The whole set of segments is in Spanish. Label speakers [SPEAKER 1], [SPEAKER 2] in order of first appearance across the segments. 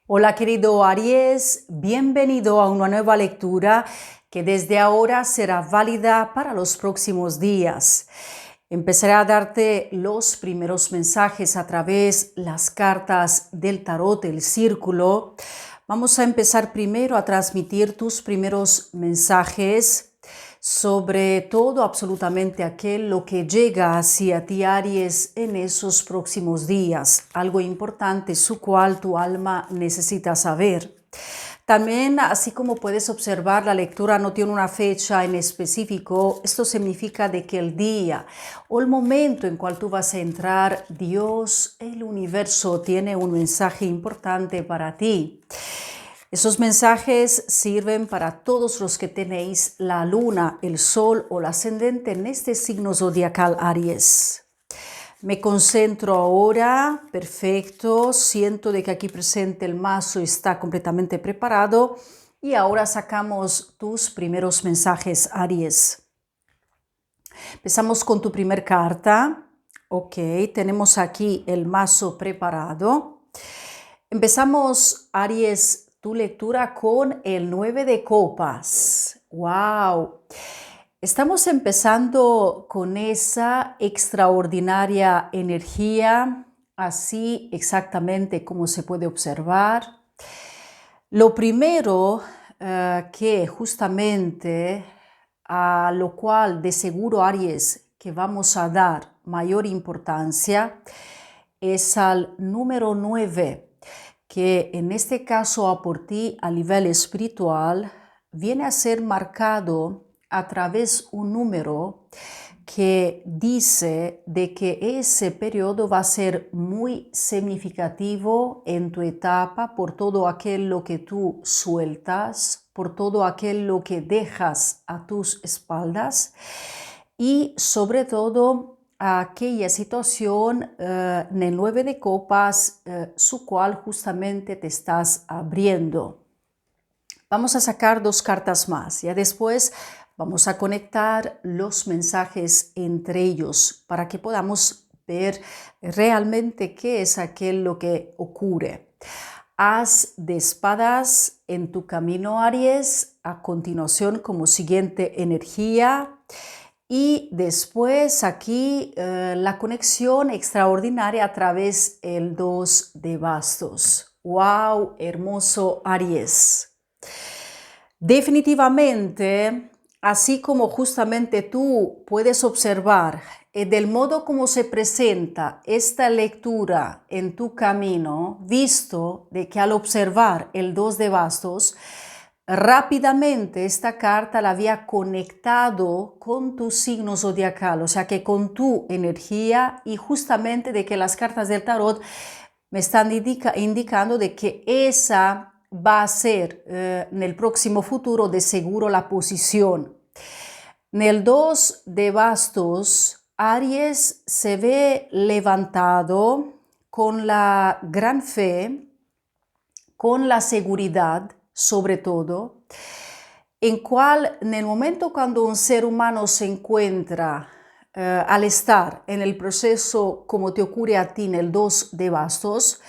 [SPEAKER 1] Hola querido Aries, bienvenido a una nueva lectura que desde ahora será válida para los próximos días. Empezaré a darte los primeros mensajes a través de las cartas del tarot, el círculo. Vamos a empezar primero a transmitir tus primeros mensajes sobre todo, absolutamente aquel lo que llega hacia ti, Aries, en esos próximos días, algo importante su cual tu alma necesita saber. También, así como puedes observar, la lectura no tiene una fecha en específico. Esto significa de que el día o el momento en cual tú vas a entrar, Dios, el universo, tiene un mensaje importante para ti. Esos mensajes sirven para todos los que tenéis la luna, el sol o el ascendente en este signo zodiacal Aries. Me concentro ahora, perfecto, siento de que aquí presente el mazo está completamente preparado y ahora sacamos tus primeros mensajes Aries. Empezamos con tu primer carta, ok, tenemos aquí el mazo preparado. Empezamos Aries tu lectura con el 9 de copas. ¡Wow! Estamos empezando con esa extraordinaria energía, así exactamente como se puede observar. Lo primero que justamente a lo cual de seguro Aries que vamos a dar mayor importancia es al número 9, que en este caso a por ti a nivel espiritual viene a ser marcado a través un número que dice de que ese periodo va a ser muy significativo en tu etapa por todo aquello que tú sueltas, por todo aquello que dejas a tus espaldas y sobre todo aquella situación en el 9 de copas, su cual justamente te estás abriendo. Vamos a sacar dos cartas más, ya después vamos a conectar los mensajes entre ellos para que podamos ver realmente qué es aquello que ocurre. As de espadas en tu camino, Aries, a continuación como siguiente energía. Y después aquí la conexión extraordinaria a través del 2 de bastos. ¡Wow! Hermoso Aries. Definitivamente, así como justamente tú puedes observar del modo como se presenta esta lectura en tu camino, visto de que al observar el 2 de bastos, rápidamente esta carta la había conectado con tu signo zodiacal, o sea que con tu energía, y justamente de que las cartas del tarot me están indicando de que esa va a ser en el próximo futuro de seguro la posición. En el 2 de bastos, Aries se ve levantado con la gran fe, con la seguridad sobre todo, en cual en el momento cuando un ser humano se encuentra al estar en el proceso como te ocurre a ti en el 2 de bastos,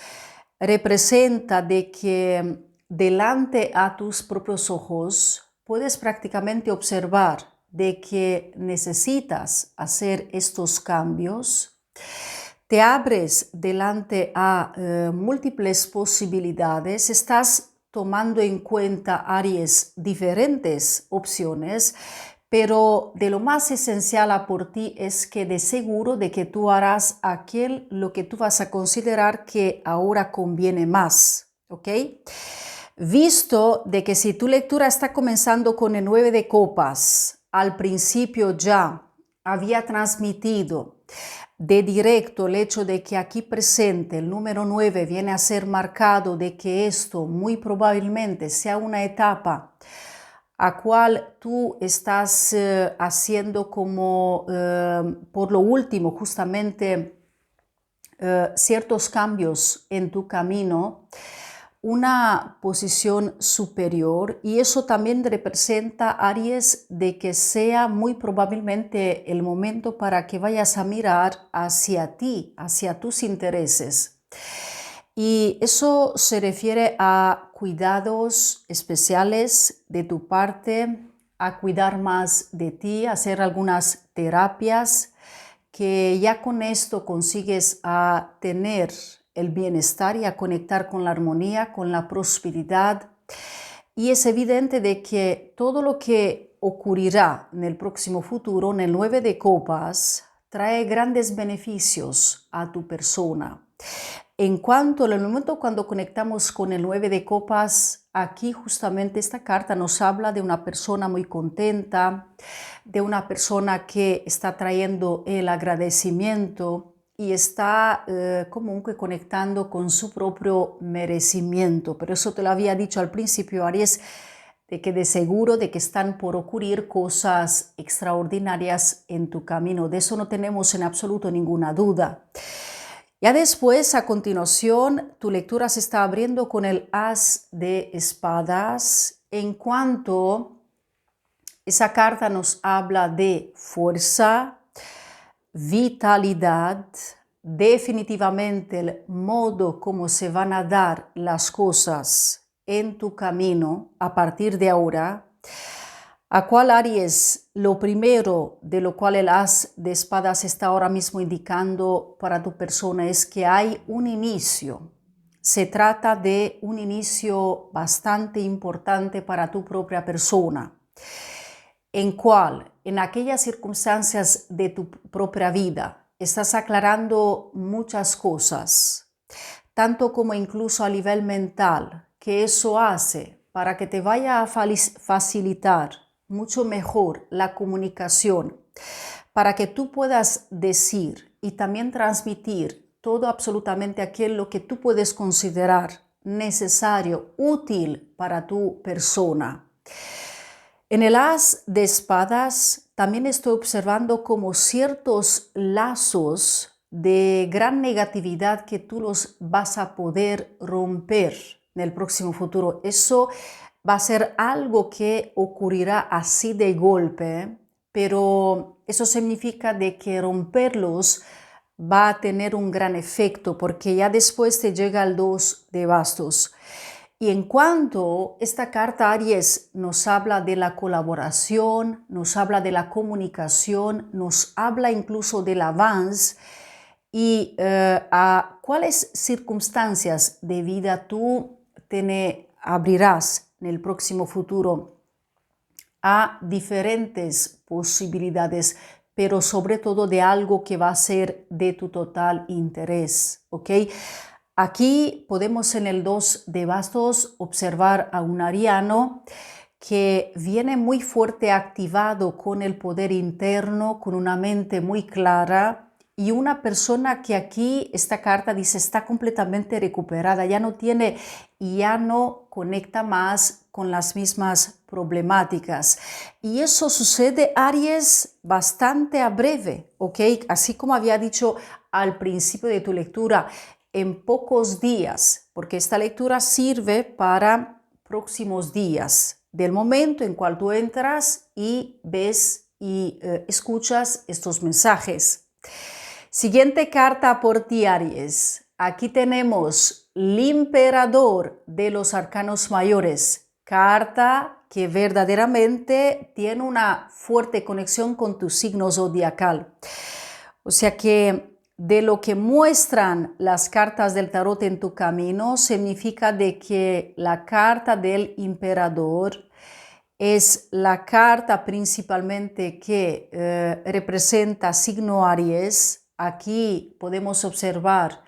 [SPEAKER 1] representa de que delante a tus propios ojos puedes prácticamente observar de que necesitas hacer estos cambios. Te abres delante a múltiples posibilidades, estás tomando en cuenta, Aries, diferentes opciones, pero de lo más esencial a por ti es que de seguro de que tú harás aquel lo que tú vas a considerar que ahora conviene más, ¿ok? Visto de que si tu lectura está comenzando con el 9 de copas, al principio ya había transmitido de directo el hecho de que aquí presente el número 9 viene a ser marcado de que esto muy probablemente sea una etapa a cual tú estás haciendo como por lo último justamente ciertos cambios en tu camino, una posición superior, y eso también representa, Aries, de que sea muy probablemente el momento para que vayas a mirar hacia ti, hacia tus intereses. Y eso se refiere a cuidados especiales de tu parte, a cuidar más de ti, hacer algunas terapias, que ya con esto consigues a tener el bienestar y a conectar con la armonía, con la prosperidad. Y es evidente de que todo lo que ocurrirá en el próximo futuro, en el 9 de copas, trae grandes beneficios a tu persona. En cuanto al momento cuando conectamos con el 9 de copas, aquí justamente esta carta nos habla de una persona muy contenta, de una persona que está trayendo el agradecimiento y está como que conectando con su propio merecimiento. Pero eso te lo había dicho al principio, Aries, de que de seguro de que están por ocurrir cosas extraordinarias en tu camino. De eso no tenemos en absoluto ninguna duda. Ya después, a continuación, tu lectura se está abriendo con el As de Espadas, en cuanto esa carta nos habla de fuerza, vitalidad, definitivamente el modo como se van a dar las cosas en tu camino a partir de ahora. ¿A cuál, Aries? Lo primero de lo cual el As de Espadas está ahora mismo indicando para tu persona es que hay un inicio. Se trata de un inicio bastante importante para tu propia persona. ¿En cuál? En aquellas circunstancias de tu propia vida estás aclarando muchas cosas, tanto como incluso a nivel mental, que eso hace para que te vaya a facilitar mucho mejor la comunicación, para que tú puedas decir y también transmitir todo absolutamente aquello que tú puedes considerar necesario, útil para tu persona. En el As de Espadas también estoy observando como ciertos lazos de gran negatividad que tú los vas a poder romper en el próximo futuro. Eso va a ser algo que ocurrirá así de golpe, pero eso significa de que romperlos va a tener un gran efecto, porque ya después te llega el 2 de bastos. Y en cuanto esta carta, Aries, nos habla de la colaboración, nos habla de la comunicación, nos habla incluso del avance y a cuáles circunstancias de vida tú te abrirás en el próximo futuro a diferentes posibilidades, pero sobre todo de algo que va a ser de tu total interés, ¿ok? Aquí podemos en el 2 de bastos observar a un ariano que viene muy fuerte activado con el poder interno, con una mente muy clara y una persona que aquí esta carta dice está completamente recuperada, ya no conecta más con las mismas problemáticas. Y eso sucede, Aries, bastante a breve, ¿ok? Así como había dicho al principio de tu lectura, en pocos días, porque esta lectura sirve para próximos días, del momento en cual tú entras y ves y escuchas estos mensajes. Siguiente carta por ti, Aries. Aquí tenemos el Emperador de los Arcanos Mayores, carta que verdaderamente tiene una fuerte conexión con tu signo zodiacal. O sea que de lo que muestran las cartas del tarot en tu camino, significa de que la carta del Emperador es la carta principalmente que representa signo Aries. Aquí podemos observar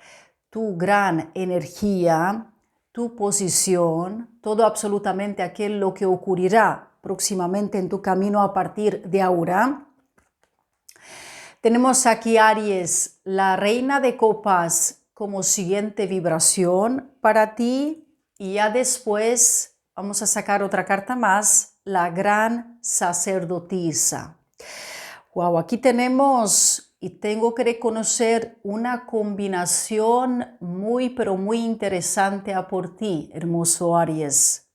[SPEAKER 1] tu gran energía, tu posición, todo absolutamente aquello que ocurrirá próximamente en tu camino a partir de ahora. Tenemos aquí, Aries, la Reina de Copas como siguiente vibración para ti. Y ya después vamos a sacar otra carta más, la Gran Sacerdotisa. Wow, aquí tenemos, y tengo que reconocer, una combinación muy, pero muy interesante a por ti, hermoso Aries.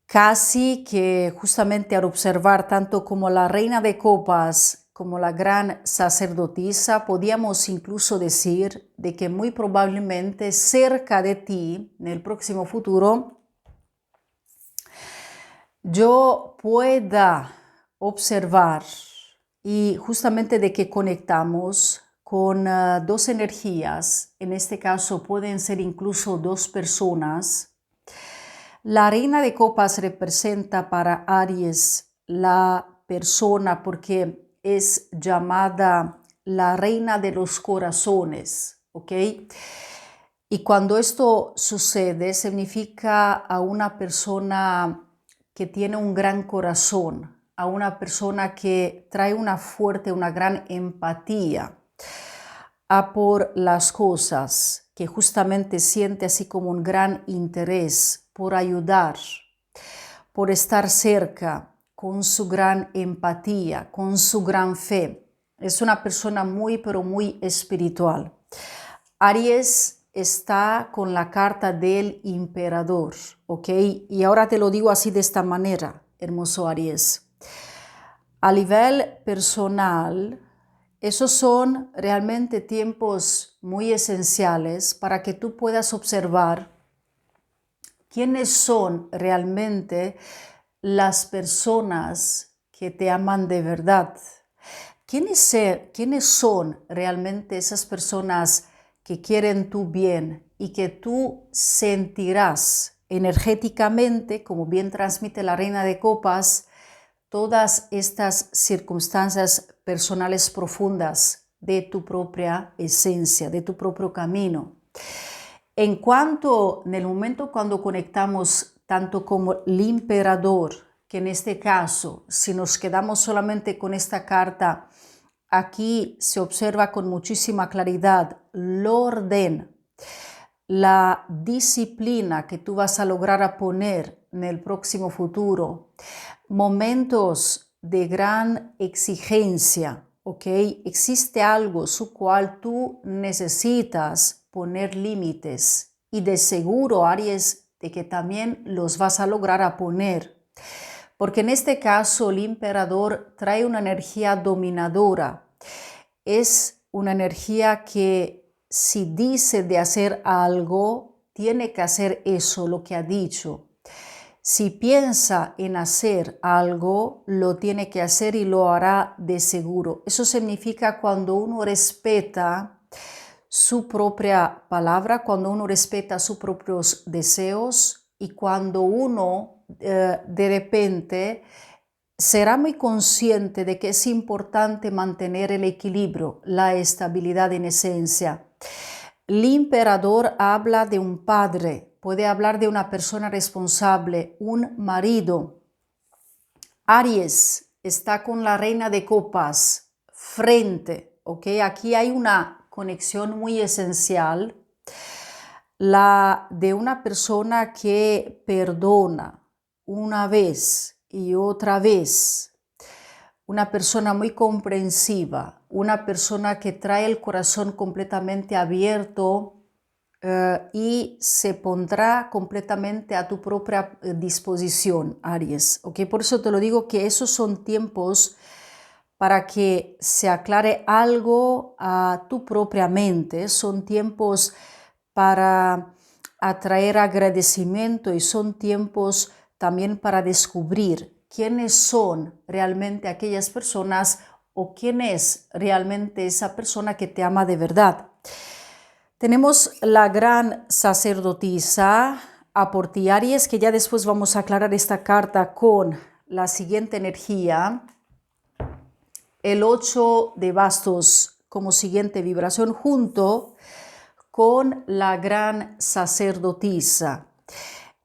[SPEAKER 1] Casi que justamente al observar tanto como la Reina de Copas como la gran sacerdotisa, podríamos incluso decir de que muy probablemente cerca de ti, en el próximo futuro, yo pueda observar y justamente de que conectamos con dos energías, en este caso pueden ser incluso dos personas. La reina de copas representa para Aries la persona porque es llamada la reina de los corazones, ¿ok? Y cuando esto sucede, significa a una persona que tiene un gran corazón, a una persona que trae una gran empatía a por las cosas, que justamente siente así como un gran interés por ayudar, por estar cerca, con su gran empatía, con su gran fe. Es una persona muy, pero muy espiritual. Aries está con la carta del emperador, ¿ok? Y ahora te lo digo así de esta manera, hermoso Aries. A nivel personal, esos son realmente tiempos muy esenciales para que tú puedas observar quiénes son realmente las personas que te aman de verdad. ¿Quiénes son realmente esas personas que quieren tu bien y que tú sentirás energéticamente, como bien transmite la Reina de Copas, todas estas circunstancias personales profundas de tu propia esencia, de tu propio camino? En el momento cuando conectamos tanto como el emperador, que en este caso, si nos quedamos solamente con esta carta, aquí se observa con muchísima claridad el orden, la disciplina que tú vas a lograr a poner en el próximo futuro, momentos de gran exigencia, ¿ok? Existe algo su cual tú necesitas poner límites y de seguro, Aries, de que también los vas a lograr a poner. Porque en este caso el emperador trae una energía dominadora. Es una energía que si dice de hacer algo, tiene que hacer eso, lo que ha dicho. Si piensa en hacer algo, lo tiene que hacer y lo hará de seguro. Eso significa cuando uno respeta su propia palabra, cuando uno respeta sus propios deseos y cuando uno de repente será muy consciente de que es importante mantener el equilibrio, la estabilidad en esencia. El emperador habla de un padre, puede hablar de una persona responsable, un marido. Aries está con la reina de copas frente, ¿ok? Aquí hay una conexión muy esencial, la de una persona que perdona una vez y otra vez, una persona muy comprensiva, una persona que trae el corazón completamente abierto y se pondrá completamente a tu propia disposición, Aries. ¿Okay? Por eso te lo digo que esos son tiempos para que se aclare algo a tu propia mente, son tiempos para atraer agradecimiento y son tiempos también para descubrir quiénes son realmente aquellas personas o quién es realmente esa persona que te ama de verdad. Tenemos la gran sacerdotisa Aporti Aries, que ya después vamos a aclarar esta carta con la siguiente energía. El 8 de bastos como siguiente vibración junto con la gran sacerdotisa.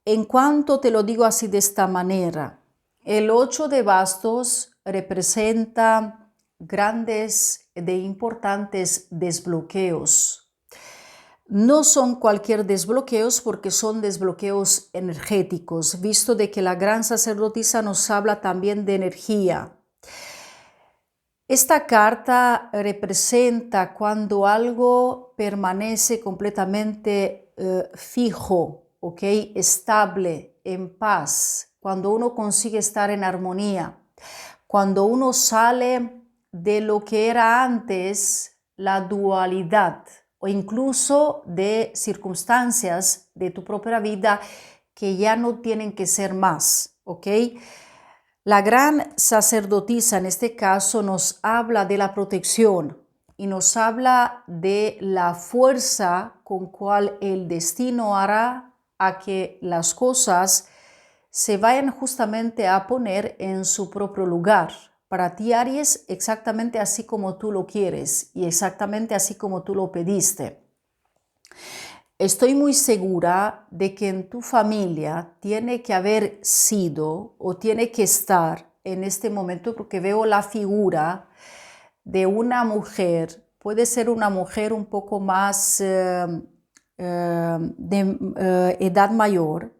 [SPEAKER 1] En cuanto te lo digo así de esta manera, el 8 de bastos representa grandes e importantes desbloqueos. No son cualquier desbloqueos porque son desbloqueos energéticos, visto de que la gran sacerdotisa nos habla también de energía. Esta carta representa cuando algo permanece completamente fijo, ¿okay? Estable, en paz, cuando uno consigue estar en armonía, cuando uno sale de lo que era antes la dualidad o incluso de circunstancias de tu propia vida que ya no tienen que ser más, ¿ok? La gran sacerdotisa en este caso nos habla de la protección y nos habla de la fuerza con cual el destino hará a que las cosas se vayan justamente a poner en su propio lugar. Para ti, Aries, exactamente así como tú lo quieres y exactamente así como tú lo pediste. Estoy muy segura de que en tu familia tiene que haber sido o tiene que estar en este momento, porque veo la figura de una mujer, puede ser una mujer un poco más de edad mayor,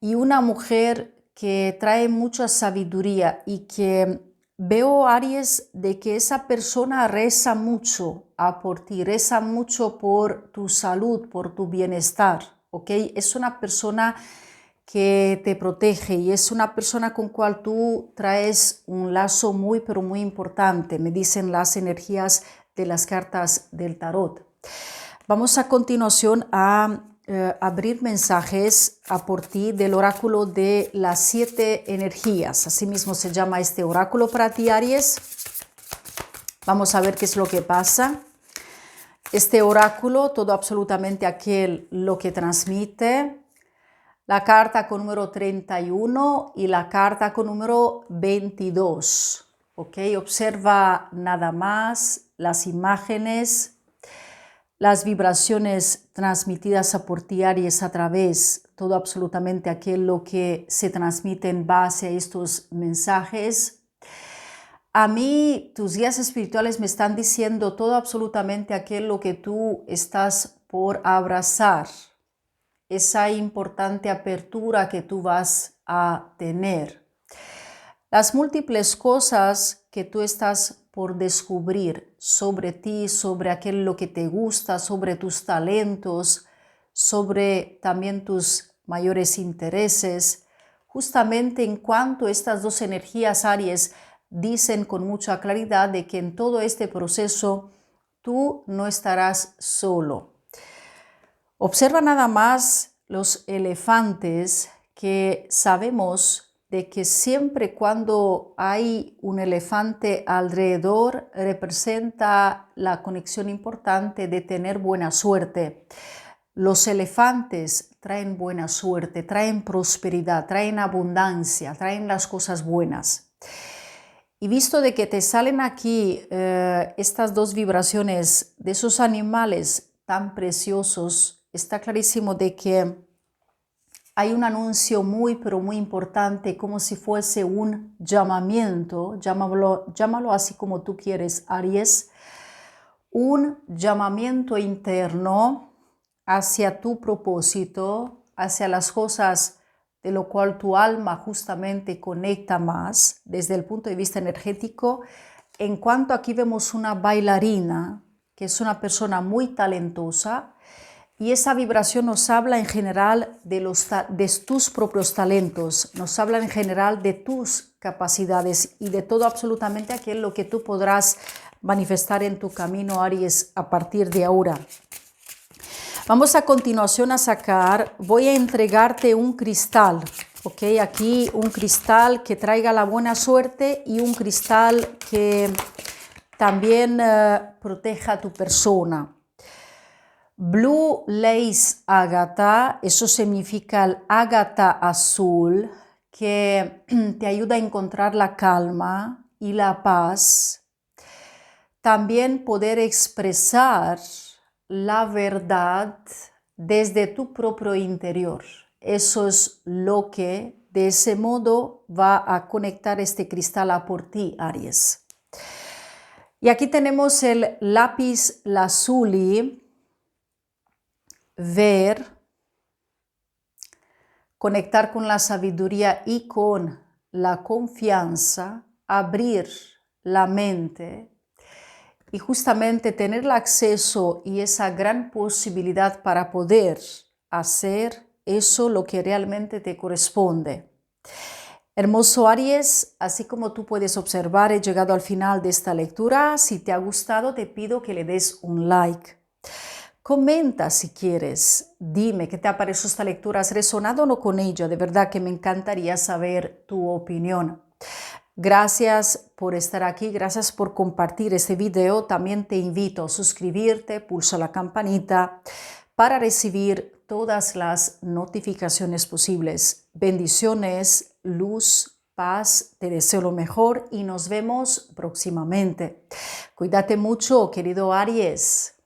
[SPEAKER 1] y una mujer que trae mucha sabiduría y que veo, Aries, de que esa persona reza mucho por ti, reza mucho por tu salud, por tu bienestar, ¿ok? Es una persona que te protege y es una persona con cual tú traes un lazo muy, pero muy importante, me dicen las energías de las cartas del tarot. Vamos a continuación a abrir mensajes a por ti del oráculo de las 7 energías. Asimismo se llama este oráculo para ti, Aries. Vamos a ver qué es lo que pasa. Este oráculo, todo absolutamente aquel lo que transmite. La carta con número 31 y la carta con número 22. ¿Ok? Observa nada más las imágenes, las vibraciones transmitidas a por ti, Aries, a través, todo absolutamente aquello que se transmite en base a estos mensajes. A mí, tus guías espirituales me están diciendo todo absolutamente aquello que tú estás por abrazar, esa importante apertura que tú vas a tener. Las múltiples cosas que tú estás por descubrir sobre ti, sobre aquello que te gusta, sobre tus talentos, sobre también tus mayores intereses. Justamente en cuanto estas dos energías, Aries, dicen con mucha claridad de que en todo este proceso tú no estarás solo. Observa nada más los elefantes, que sabemos de que siempre cuando hay un elefante alrededor representa la conexión importante de tener buena suerte. Los elefantes traen buena suerte, traen prosperidad, traen abundancia, traen las cosas buenas. Y visto de que te salen aquí estas dos vibraciones de esos animales tan preciosos, está clarísimo de que hay un anuncio muy, pero muy importante, como si fuese un llamamiento, llámalo así como tú quieres, Aries, un llamamiento interno hacia tu propósito, hacia las cosas de lo cual tu alma justamente conecta más desde el punto de vista energético. En cuanto aquí vemos una bailarina, que es una persona muy talentosa, y esa vibración nos habla en general de tus propios talentos, nos habla en general de tus capacidades y de todo absolutamente aquello que tú podrás manifestar en tu camino, Aries, a partir de ahora. Vamos a continuación a sacar, voy a entregarte un cristal, ¿ok? Aquí un cristal que traiga la buena suerte y un cristal que también proteja a tu persona. Blue Lace Ágata, eso significa el ágata azul, que te ayuda a encontrar la calma y la paz. También poder expresar la verdad desde tu propio interior. Eso es lo que de ese modo va a conectar este cristal a por ti, Aries. Y aquí tenemos el lápiz lazuli. Ver, conectar con la sabiduría y con la confianza, abrir la mente y justamente tener el acceso y esa gran posibilidad para poder hacer eso lo que realmente te corresponde. Hermoso Aries, así como tú puedes observar, he llegado al final de esta lectura. Si te ha gustado, te pido que le des un like. Comenta si quieres, dime qué te ha parecido esta lectura, ¿has resonado o no con ella? De verdad que me encantaría saber tu opinión. Gracias por estar aquí, gracias por compartir este video. También te invito a suscribirte, pulsa la campanita para recibir todas las notificaciones posibles. Bendiciones, luz, paz, te deseo lo mejor y nos vemos próximamente. Cuídate mucho, querido Aries.